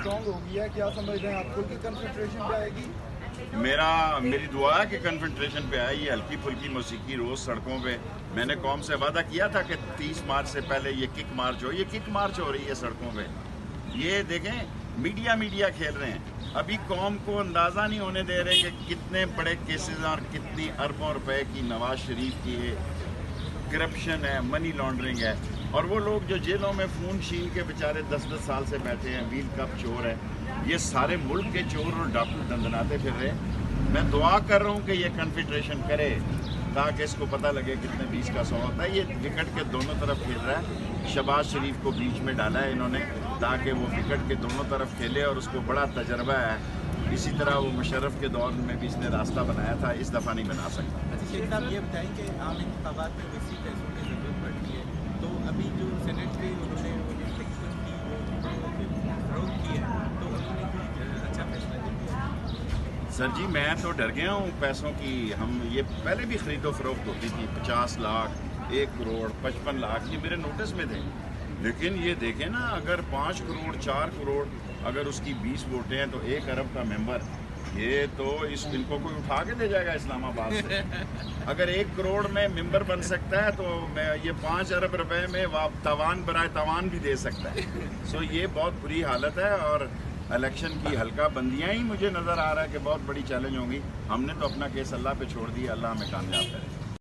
Strong हो गया है, क्या समझ रहे हैं आप? खुल के कंसंट्रेशन पे आएगी? मेरी दुआ है कि कन्फेडरेशन पे आए। ये हल्की फुल्की मौसीकी रोज सड़कों पे, मैंने कौम से वादा किया था कि 30 मार्च से पहले ये किक मार्च हो। ये किक मार्च हो रही है सड़कों पे। ये देखें मीडिया खेल रहे हैं। अभी कौम को अंदाज़ा नहीं होने दे रहे कि कितने बड़े केसेस और कितनी अरबों रुपए की नवाज शरीफ की करप्शन है, मनी लॉन्ड्रिंग है। और वो लोग जो जेलों में खून छीन के बेचारे 10-10 साल से बैठे हैं, व्हील कप चोर है, ये सारे मुल्क के चोर और डाकू दंदनाते फिर रहे। मैं दुआ कर रहा हूँ कि ये कन्फेडरेशन करे ताकि इसको पता लगे कितने 20 का 100 होता है। ये विकेट के दोनों तरफ खेल रहा है। शहबाज शरीफ को बीच में डाला है इन्होंने ताकि वो विकेट के दोनों तरफ खेले, और उसको बड़ा तजर्बा है। इसी तरह वो मुशर्रफ के दौर में भी इसने रास्ता बनाया था, इस दफ़ा नहीं बना सकता। अच्छा शेख साहब, ये बताएं कि आम इंतखाबात में वैसी पैसों की ज़रूरत पड़ती है, तो अभी जो सेनेट में उन्होंने इलेक्शन की वो फरोग की है, तो उन्होंने कोई अच्छा फैसला नहीं किया? सर जी, मैं तो डर गया हूँ पैसों की। हम ये पहले भी खरीदो फरोख्त होती थी, 50 लाख, 1 करोड़, 55 लाख, ये मेरे नोटिस में थे। लेकिन ये देखें ना, अगर 5 करोड़ 4 करोड़ अगर उसकी 20 वोटें हैं तो 1 अरब का मेंबर, ये तो इनको कोई उठा के ले जाएगा इस्लामाबाद से। अगर 1 करोड़ में मेंबर बन सकता है तो मैं ये 5 अरब रुपए में तवान बराए तवान भी दे सकता है। सो ये बहुत बुरी हालत है, और इलेक्शन की हल्का बंदियाँ ही मुझे नज़र आ रहा है कि बहुत बड़ी चैलेंज होंगी। हमने तो अपना केस अल्लाह पे छोड़ दिया, अल्लाह हमें कामयाब करे।